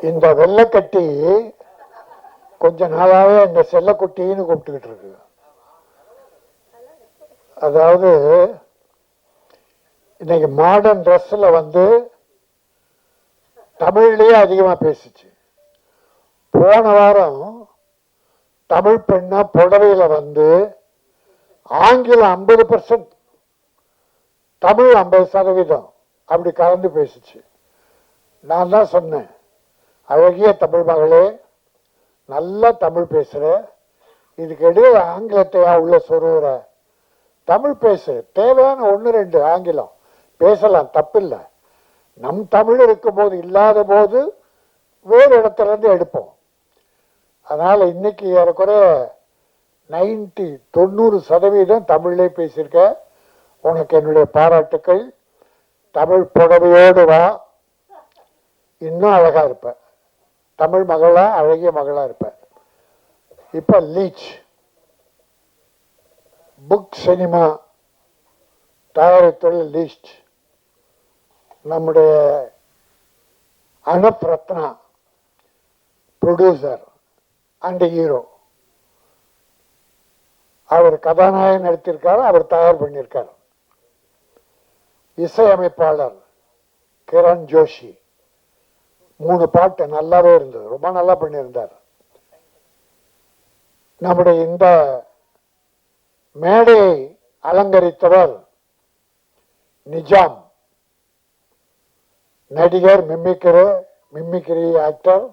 இந்த வெள்ளக்கட்டி கொஞ்ச நாளாவே இந்த செல்லக்குட்டின்னு கூப்பிட்டுக்கிட்டு இருக்கு. அதாவது இன்னைக்கு மாடர்ன் ட்ரெஸ்ல வந்து தமிழ்லயே அதிகமா பேசிச்சு. போன வாரம் தமிழ் பெண்ணா புடவையில வந்து ஆங்கிலம் 50%, தமிழ் 50% அப்படி கலந்து பேசிச்சு. நான் தான் சொன்னேன், அழகிய தமிழ் மகளே, நல்லா தமிழ் பேசுற, இதுக்கு இடையே ஆங்கிலத்தையா உள்ள சொருகிற, தமிழ் பேசு, தேவையான 1-2 ஆங்கிலம் பேசலாம், தப்பில்லை. நம் தமிழ் இருக்கும் போது இல்லாத போது வேறு இடத்துல இருந்து எடுப்போம். அதனால இன்னைக்கு ஏறக்குறைய 90% தமிழ்லே பேசியிருக்க. உனக்கு என்னுடைய பாராட்டுக்கள். தமிழ் புடவையோடு வா, இன்னும் அழகா இருப்ப. தமிழ் மகளா, அழகிய மகளா இருப்ப. இப்ப லீச் புக் சினிமா தயாரித்துள்ள லீச் நம்முடைய அனுப் ரத்னா ப்ரொடியூசர் அண்ட் ஹீரோ. அவர் கதாநாயகன் நடித்திருக்காரு, அவர் தயார் பண்ணியிருக்கார். இசையமைப்பாளர் கிரண் ஜோஷி. 3 பாட்டு நல்லாவே இருந்தது, ரொம்ப நல்லா பண்ணியிருந்தார். நம்முடைய இந்த மேடையை அலங்கரித்தவர் நிஜாம், நடிகர், மிமிக்ரி ஆக்டர்,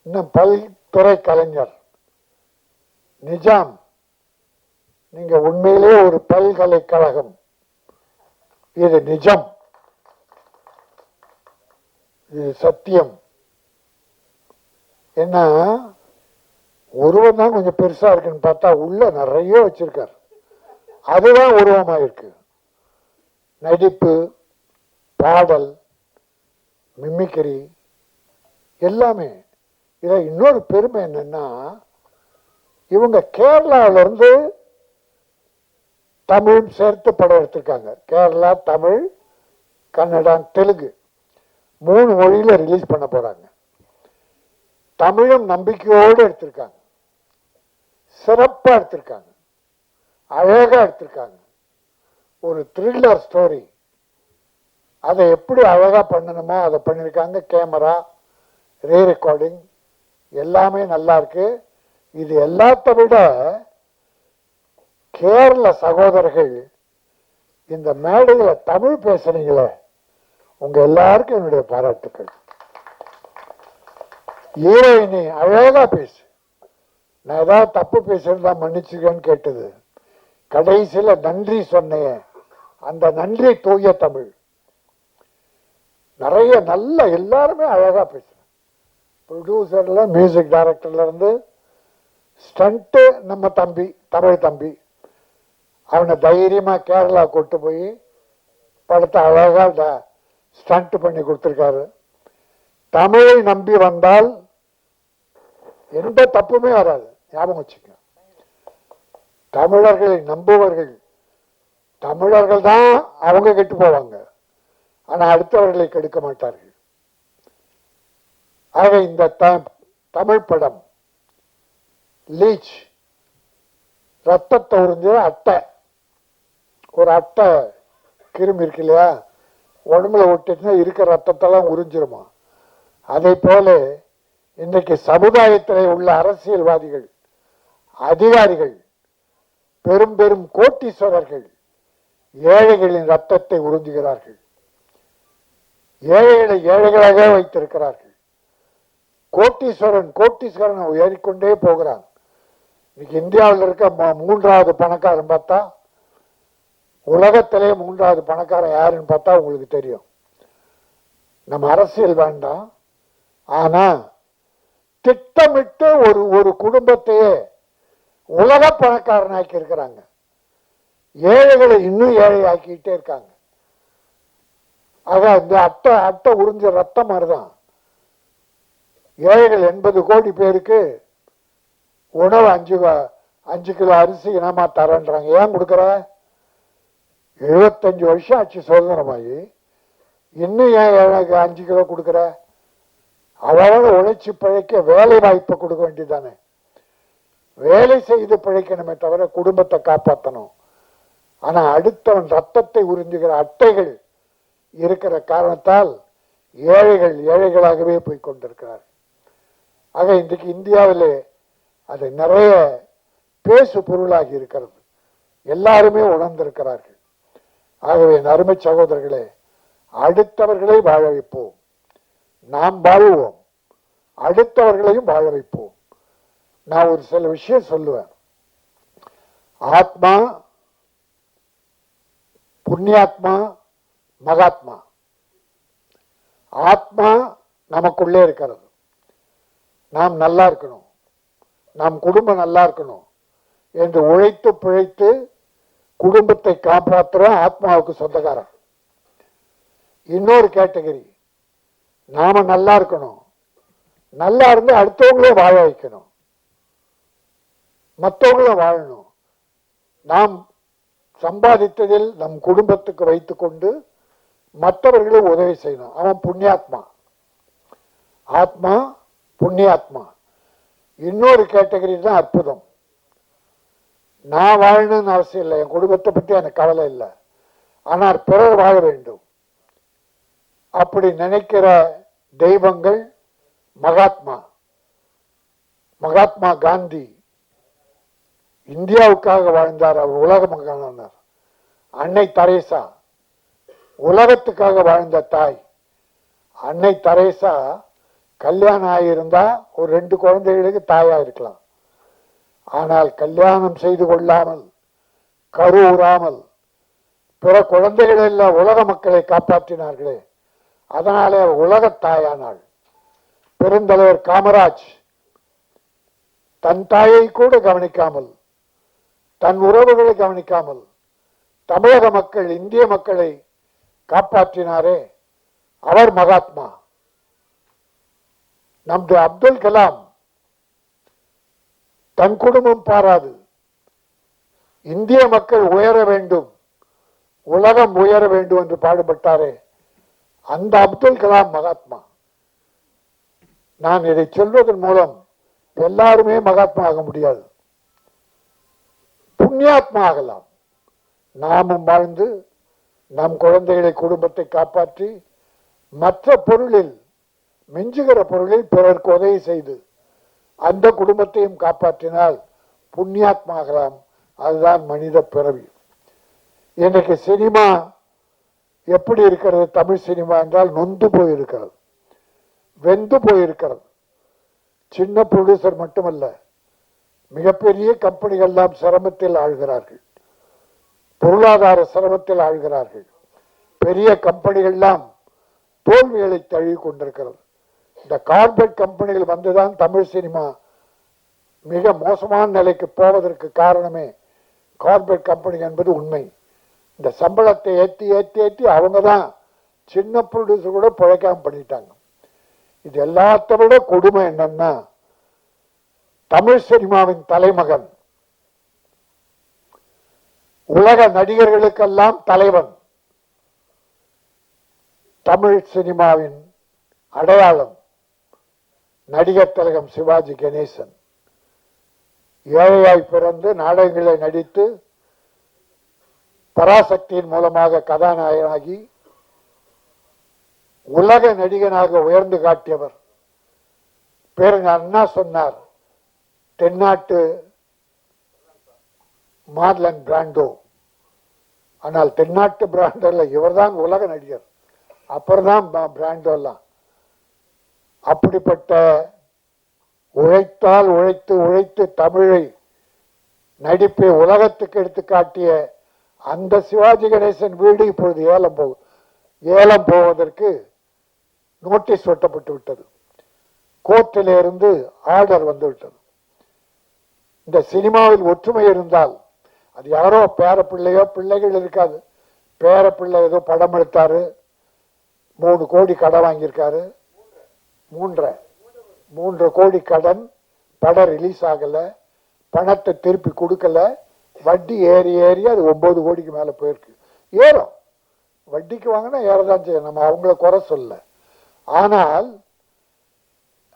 இன்னும் பல்துறை கலைஞர். நிஜாம், நீங்க உண்மையிலே ஒரு பல்கலைக்கழகம். இது நிஜம், இது சத்தியம். என்ன உருவம் தான் கொஞ்சம் பெருசா இருக்குன்னு பார்த்தா உள்ள நிறைய வச்சிருக்கார். அதுதான் உருவமா இருக்கு. நடிப்பு, பாடல், மிமிக்ரி எல்லாமே. இத இன்னொரு பெருமை என்னன்னா, இவங்க கேரளாவில இருந்து தமிழ் சேர்த்து படம் எடுத்திருக்காங்க. கேரளா, தமிழ், கன்னடா, தெலுங்கு 3 மொழியில ரிலீஸ் பண்ண போறாங்க. தமிழும் நம்பிக்கையோடு எடுத்திருக்காங்க, சிறப்பா எடுத்திருக்காங்க, அழகா எடுத்திருக்காங்க. ஒரு த்ரில்லர் ஸ்டோரி. அதை எப்படி அழகா பண்ணணுமோ அதை பண்ணியிருக்காங்க. கேமரா, ரீ ரெக்கார்டிங் எல்லாமே நல்லா இருக்கு. இது எல்லாத்தை விட கேரள சகோதரர்கள் இந்த மேடையில தமிழ் பேசுறீங்களே, உங்க எல்லாருக்கும் என்னுடைய பாராட்டுக்கள். ஹீரோயினி அழகா பேசு. நான் ஏதாவது தப்பு பேசியிருந்தா மன்னிச்சுக்கன்னு கேட்டது. கடைசியில நன்றி சொன்னேன், அந்த நன்றி தூய தமிழ். நிறைய நல்ல எல்லாருமே அழகா பேசுறேன். ப்ரொடியூசர்ல, மியூசிக் டைரக்டர்ல இருந்து ஸ்டண்ட் நம்ம தம்பி, தமிழ் தம்பி, அவனை தைரியமா கேரளா கூட்டு போய் படத்தை அழகா ஸ்டண்ட் பண்ணி கொடுத்துருக்காரு. தமிழை நம்பி வந்தால் எந்த தப்புமே வராது, ஞாபகம் வச்சுக்க. தமிழர்களை நம்புவர்கள், தமிழர்கள் தான் அவங்க கெட்டு போவாங்க, ஆனா அடுத்தவர்களை கெடுக்க மாட்டார்கள். ஆக இந்த தமிழ் படம் லீச் ரத்தத்தை உறிஞ்ச அட்டை, ஒரு அட்டை கிருமி இருக்கு இல்லையா, உடம்புல ஒட்டிச்சுன்னா இருக்கிற ரத்தத்தெல்லாம் உறிஞ்சிருமா. அதை போல இன்றைக்கு சமுதாயத்தில் உள்ள அரசியல்வாதிகள், அதிகாரிகள், பெரும் பெரும் கோட்டீஸ்வரர்கள் ஏழைகளின் ரத்தத்தை உறிஞ்சுகிறார்கள். ஏழைகளை ஏழைகளாக வைத்திருக்கிறார்கள். கோட்டீஸ்வரன் உயரிக்கொண்டே போகிறான். இன்னைக்கு இந்தியாவில் இருக்க 3வது பணக்காரன் பார்த்தா, உலகத்திலே 3வது பணக்காரன் யாருன்னு பார்த்தா உங்களுக்கு தெரியும். நம்ம அரசியல் வேண்டாம், ஆனா திட்டமிட்டு ஒரு குடும்பத்தையே உலக பணக்காரனாக்கி இருக்கிறாங்க. ஏழைகளை இன்னும் ஏழை ஆக்கிட்டே இருக்காங்க. ஆக இந்த அட்டை உறிஞ்ச ரத்தம் மாதிரிதான் ஏழைகள் 80 கோடி பேருக்கு உணவு 5 கிலோ அரிசி இனமா தரேன்றாங்க. ஏன் கொடுக்குற? 75 வருஷம் ஆச்சு சுதந்திரமாகி, இன்னும் ஏன் 5 கிலோ கொடுக்குற? அவளோட உழைச்சி பிழைக்க வேலை வாய்ப்பை கொடுக்க வேண்டியதானே. வேலை செய்து பிழைக்கணுமே தவிர குடும்பத்தை காப்பாற்றணும். ஆனா அடுத்தவன் ரத்தத்தை உறிஞ்சுகிற அட்டைகள் இருக்கிற காரணத்தால் ஏழைகள் ஏழைகளாகவே போய் கொண்டிருக்கிறார். ஆக இன்றைக்கு இந்தியாவிலே அது நிறைய பேசு பொருளாகி இருக்கிறது. எல்லாருமே உணர்ந்திருக்கிறார்கள். ஆகவே அருமை சகோதரர்களே, அடுத்தவர்களை வாழ வைப்போம். நாம் வாழ்வோம், அடுத்தவர்களையும் வாழ வைப்போம். நான் ஒரு சில விஷயம் சொல்லுவேன். ஆத்மா, புண்ணியாத்மா, மகாத்மா. ஆத்மா நமக்குள்ளே இருக்கிறது. நாம் நல்லா இருக்கணும், நாம் குடும்பம் நல்லா இருக்கணும் என்று உழைத்து பிழைத்து குடும்பத்தை காப்பாற்றுற ஆத்மாவுக்கு சொந்தக்காரன். இன்னொரு கேட்டகரி, நாம நல்லா இருக்கணும், நல்லா இருந்து அடுத்தவங்களே வாழ வைக்கணும், மற்றவங்களும் வாழணும். நாம் சம்பாதித்ததில் நம் குடும்பத்துக்கு வைத்துக் கொண்டு மற்றவர்களும் உதவி செய்யணும். அவன் புண்ணியாத்மா. ஆத்மா புண்ணியாத்மா. இன்னொரு கேட்டகரி தான் அற்புதம். நான் வாழணும்னு அவசியம் இல்லை, என் குடும்பத்தை பற்றி எனக்கு கவலை இல்லை, ஆனால் பிறர் வாழ வேண்டும் அப்படி நினைக்கிற தெய்வங்கள் மகாத்மா. மகாத்மா காந்தி இந்தியாவுக்காக வாழ்ந்தார், அவர் உலக மகானார். அன்னை தெரேசா உலகத்துக்காக வாழ்ந்த தாய். அன்னை தெரேசா கல்யாணம் ஆகியிருந்தா ஒரு 2 குழந்தைகளுக்கு தாயா இருக்கலாம். ஆனால் கல்யாணம் செய்து கொள்ளாமல் கருவுறாமல் பிற குழந்தைகள் எல்லாம் உலக மக்களை காப்பாற்றினார்களே, அதனாலே அவர் உலக தாயானாள். பெருந்தலைவர் காமராஜ் தன் தாயை கூட கவனிக்காமல், தன் உறவுகளை கவனிக்காமல் தமிழக மக்கள் இந்திய மக்களை காப்பாற்றினாரே, அவர் மகாத்மா. நம்முடைய அப்துல் கலாம் தன் குடும்பம் பாராது, இந்திய மக்கள் உயர வேண்டும், உலகம் உயர வேண்டும் என்று பாடுபட்டாரே, அந்த அப்துல் கலாம் மகாத்மா. நான் இதை சொல்வதன் மூலம் எல்லாருமே மகாத்மா ஆக முடியாது, புண்ணியாத்மா ஆகலாம். நாமும் வாழ்ந்து நம் குழந்தைகளை குடும்பத்தை காப்பாற்றி மற்ற பொருளில் மிஞ்சுகிற பொருளில் பிறருக்கு உதவி செய்து அந்த குடும்பத்தையும் காப்பாற்றினால் புண்ணியாத்மா ஆகலாம். அதுதான் மனித பிறவி. இன்னைக்கு சினிமா எப்படி இருக்கிறது? தமிழ் சினிமா என்றால் நொந்து போயிருக்கிறது, வெந்து போயிருக்கிறது. சின்ன ப்ரொடியூசர் மட்டுமல்ல, மிகப்பெரிய கம்பெனிகள் எல்லாம் சிரமத்தில் ஆழ்கிறார்கள், பொருளாதார சிரமத்தில் ஆழ்கிறார்கள். பெரிய கம்பெனிகள்லாம் தோல்விகளை தழுவி கொண்டிருக்கிறது. இந்த கார்பரேட் கம்பெனிகள் வந்துதான் தமிழ் சினிமா மிக மோசமான நிலைக்கு போவதற்கு காரணமே கார்பரேட் கம்பெனி என்பது உண்மை. இந்த சம்பளத்தை ஏற்றி ஏற்றி ஏற்றி அவங்க தான் சின்ன ப்ரொடியூசர் கூட பிழைக்காம பண்ணிட்டாங்க. இது எல்லாத்த விட கொடுமை என்னன்னா, தமிழ் சினிமாவின் தலைமகன், உலக நடிகர்களுக்கெல்லாம் தலைவன், தமிழ் சினிமாவின் அடையாளம் நடிகர் திலகம் சிவாஜி கணேசன். ஏழையாய் பிறந்து நாடகங்களை நடித்து பராசக்தியின் மூலமாக கதாநாயகனாகி உலக நடிகனாக உயர்ந்து காட்டியவர். பேருங்க அண்ணா சொன்னார், தென்னாட்டு மார்லன் பிராண்டோ. ஆனால் தென்னாட்டு பிராண்டோல இவர் தான் உலக நடிகர், அப்புறம் தான் பிராண்டோ எல்லாம். அப்படிப்பட்ட உழைத்தால் உழைத்து உழைத்து தமிழை நடிப்பை உலகத்துக்கு எடுத்து காட்டிய அந்த சிவாஜி கணேசன் வீடு இப்பொழுது ஏலம் போவதற்கு நோட்டீஸ் ஒட்டப்பட்டு விட்டது. கோர்ட்டில் இருந்து ஆர்டர் வந்து விட்டது. இந்த சினிமாவில் ஒற்றுமை இருந்தால், அது யாரோ பேர பிள்ளையோ பிள்ளைகள் இருக்காது, பேர பிள்ளை ஏதோ படம் எடுத்தாரு, 3 கோடி கடன் வாங்கியிருக்காரு, 3 கோடி கடன், படம் ரிலீஸ் ஆகல, பணத்தை திருப்பி கொடுக்கல, வட்டி ஏறி ஏறி அது 9 கோடிக்கு மேல போயிருக்கு. ஏறும், வட்டிக்கு வாங்கினா ஏறதான் செய்யும், நம்ம அவங்கள குறை சொல்ல. ஆனால்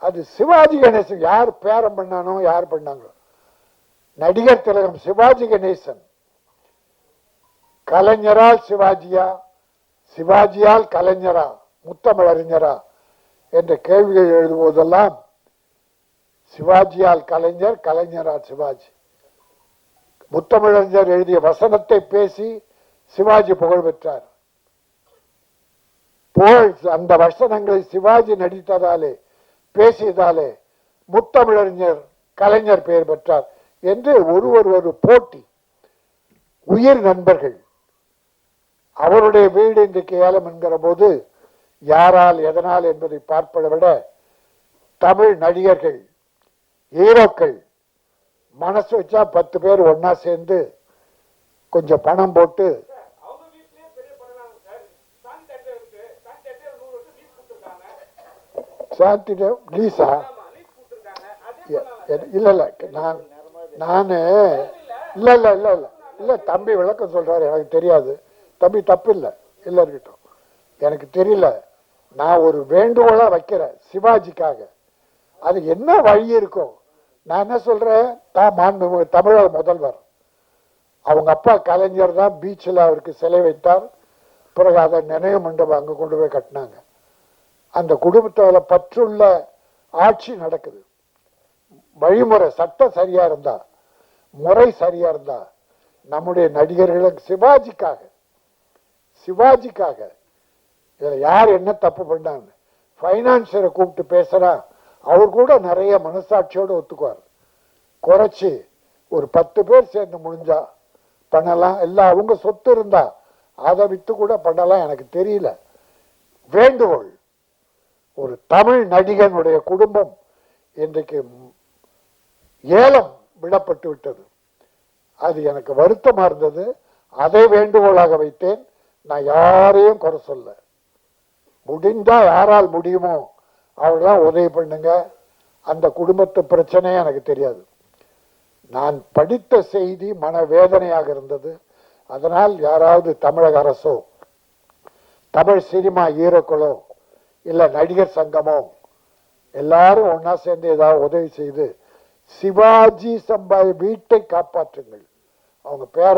அது சிவாஜி கணேசன் யார் பேரம் பண்ணானோ யார் பண்ணாங்களோ, நடிகர் திலகம் சிவாஜி கணேசன் கலைஞரால் சிவாஜியா, சிவாஜியால் கலைஞரா, முத்தமிழறிஞரா என்ற கேள்விகள் எழுதும்போதெல்லாம் சிவாஜியால் கலைஞர், கலைஞரால் சிவாஜி. முத்தமிழறிஞர் எழுதிய வசனத்தை பேசி சிவாஜி புகழ் பெற்றார். புகழ் அந்த வசனங்களை சிவாஜி நடித்ததாலே, பேசியதாலே முத்தமிழறிஞர் கலைஞர் பெயர் பெற்றார் என்று ஒருவர் ஒரு போட்டி. உயிர் நண்பர்கள். அவருடைய வீடு இன்றைக்கு ஏலம் என்கிற போது யாரால் எதனால் என்பதை பார்ப்பதை விட தமிழ் நடிகர்கள், ஹீரோக்கள் மனசு வச்சா 10 பேர் ஒன்னா சேர்ந்து கொஞ்சம் பணம் போட்டு லீஸா இல்ல இல்ல நானு இல்ல இல்ல இல்ல இல்ல இல்ல தம்பி விளக்கம் சொல்றாரு, எனக்கு தெரியாது தம்பி, தப்பு இல்லை, இல்ல இருக்கட்டும், எனக்கு தெரியல. நான் ஒரு வேண்டுகோளா வைக்கிறேன் சிவாஜிக்காக. அது என்ன வழி இருக்கும்? நான் என்ன சொல்றேன், தமிழக முதல்வர் அவங்க அப்பா கலைஞர் தான் பீச்சில் அவருக்கு சிலை வைத்தார். பிறகு அதை நினைவு மண்டபம் அங்க கொண்டு போய் கட்டினாங்க. அந்த குடும்பத்தோட பற்றுள்ள ஆட்சி நடக்குது. வழிமுறை சட்டம் சரியா இருந்தா, முறை சரியா இருந்தா, நம்முடைய நடிகர்களுக்கு சிவாஜிக்காக இதுல யார் என்ன தப்பு பண்ணாங்க, பைனான்சியரை கூப்பிட்டு பேசுறா, அவர் கூட நிறைய மனசாட்சியோடு ஒத்துக்குவார். குறைச்சி ஒரு 10 பேர் சேர்ந்து முடிஞ்சா பண்ணலாம், இல்ல அவங்க சொத்து இருந்தா அதை வித்து கூட பண்ணலாம், எனக்கு தெரியல. வேண்டுகோள், ஒரு தமிழ் நடிகனுடைய குடும்பம் இன்றைக்கு ஏலம் விடப்பட்டு விட்டது. அது எனக்கு வருத்தமா இருந்தது. அதை வேண்டுகோளாக வைத்தேன். நான் யாரையும் குறை சொல்ல, முடிந்தா யாரால் முடியுமோ அவர்தான் உதவி பண்ணுங்க. அந்த குடும்பத்து பிரச்சனையே எனக்கு தெரியாது. நான் படித்த செய்தி மனவேதனையாக இருந்தது. அதனால் யாராவது தமிழக அரசோ, தமிழ் சினிமா ஹீரோக்களோ, இல்ல நடிகர் சங்கமோ எல்லாரும் ஒன்னா சேர்ந்து ஏதாவது உதவி செய்து சிவாஜி சம்பாய் வீட்டை காப்பாற்றுங்கள். அவங்க பேர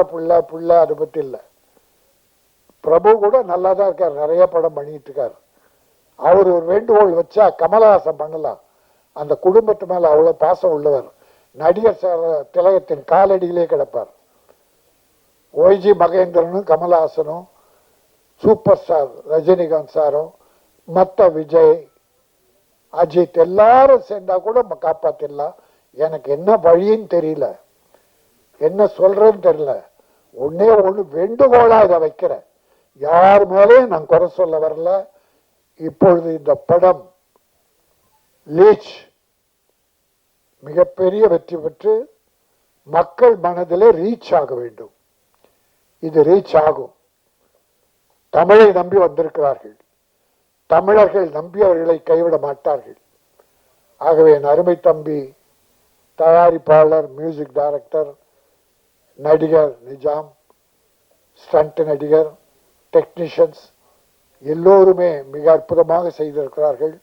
புள்ள அதை பத்தி இல்லை. பிரபு கூட நல்லா தான் இருக்கார், நிறைய படம் பண்ணிட்டு இருக்காரு. அவர் ஒரு வேண்டுகோள் வச்சா கமலஹாசன் பண்ணலாம். அந்த குடும்பத்து மேல அவ்வளவு பாசம் உள்ளவர். நடிகர் திலகத்தின் காலடியிலே கிடப்பார். ஒய்ஜி மகேந்திரனும் கமலஹாசனும், சூப்பர் ஸ்டார் ரஜினிகாந்த் சாரும், மத்த விஜய், அஜித் எல்லாரும் சேர்ந்தா கூட காப்பாத்திடலாம். எனக்கு என்ன வழின்னு தெரியல, என்ன சொல்றேன்னு தெரியல. ஒன்னே ஒண்ணு வேண்டுகோளா இதை வைக்கிறேன். யார் மேலேயும் நான் குறை சொல்ல வரல. இப்பொழுது இந்த படம் லீச் மிகப்பெரிய வெற்றி பெற்று மக்கள் மனதிலே ரீச் ஆக வேண்டும். இது ரீச் ஆகும். தமிழை நம்பி வந்திருக்கிறார்கள். தமிழர்கள் நம்பி அவர்களை கைவிட மாட்டார்கள். ஆகவே என் அருமை தம்பி தயாரிப்பாளர், மியூசிக் டைரக்டர், நடிகர் நிஜாம், ஸ்டண்ட் நடிகர், டெக்னீஷியன்ஸ் எல்லோருமே மிக அற்புதமாக செய்திருக்கிறார்கள்.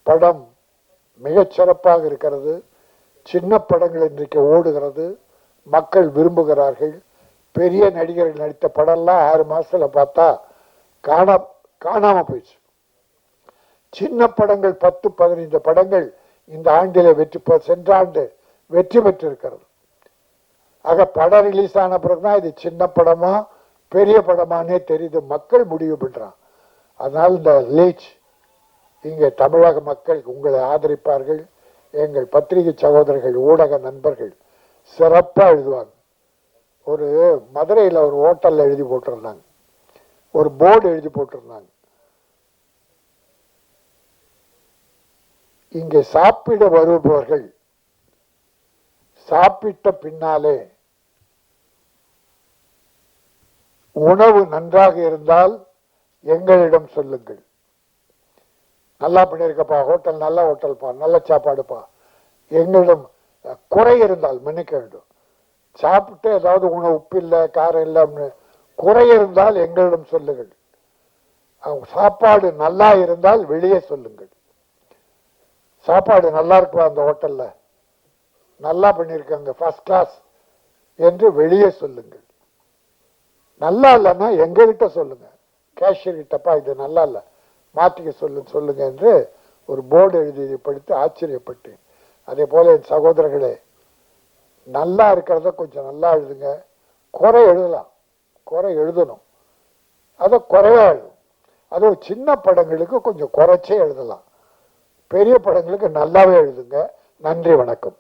படம் மிகச் சிறப்பாக இருக்கிறது. சின்ன படங்கள் இன்றைக்கு ஓடுகிறது, மக்கள் விரும்புகிறார்கள். பெரிய நடிகர்கள் நடித்த படம்லாம் 6 மாசத்துல பார்த்தா காணாம போயிடுச்சு. சின்ன படங்கள் 10-15 படங்கள் இந்த ஆண்டிலே சென்ற ஆண்டு வெற்றி பெற்றிருக்கிறது. ஆக படம் ரிலீஸ் ஆன பிறகுதான் இது சின்ன படமா பெரிய படமானே தெரியுது, மக்கள் முடிவு பண்றான். அதனால் இந்த லீச் இங்கே தமிழக மக்கள் உங்களை ஆதரிப்பார்கள். எங்கள் பத்திரிகை சகோதரர்கள், ஊடக நண்பர்கள் சிறப்பா எழுதுவாங்க. ஒரு மதுரையில் ஒரு ஹோட்டல்ல எழுதி போட்டிருந்தாங்க, ஒரு போர்டு எழுதி போட்டிருந்தாங்க, இங்கே சாப்பிட வருபவர்கள் சாப்பிட்ட பின்னாலே உணவு நன்றாக இருந்தால் எங்களிடம் சொல்லுங்கள். நல்லா பண்ணியிருக்கப்பா, ஹோட்டல் நல்ல ஹோட்டல்ப்பா, நல்ல சாப்பாடுப்பா. எங்களிடம் குறை இருந்தால் மன்னிக்க வேண்டும். சாப்பிட்டு ஏதாவது உணவு உப்பு இல்லை, காரம் இல்லை, குறை இருந்தால் எங்களிடம் சொல்லுங்கள். சாப்பாடு நல்லா இருந்தால் வெளியே சொல்லுங்கள். சாப்பாடு நல்லா இருக்குவா அந்த ஹோட்டல்ல, நல்லா பண்ணியிருக்காங்க, ஃபர்ஸ்ட் கிளாஸ் என்று வெளியே சொல்லுங்கள். நல்லா இல்லைன்னா எங்ககிட்ட சொல்லுங்க, கேஷியர் கிட்டப்பா இது நல்லா இல்லை மாற்றிக்க சொல்லுங்க என்று ஒரு போர்டு எழுதி படித்து ஆச்சரியப்பட்டேன். அதே போல என் சகோதரர்களே, நல்லா இருக்கிறத கொஞ்சம் நல்லா எழுதுங்க. குறை எழுதலாம், குறை எழுதணும், அதை குறைவா எழுதும். அதுவும் சின்ன படங்களுக்கு கொஞ்சம் குறைச்சே எழுதலாம், பெரிய படங்களுக்கு நல்லாவே எழுதுங்க. நன்றி, வணக்கம்.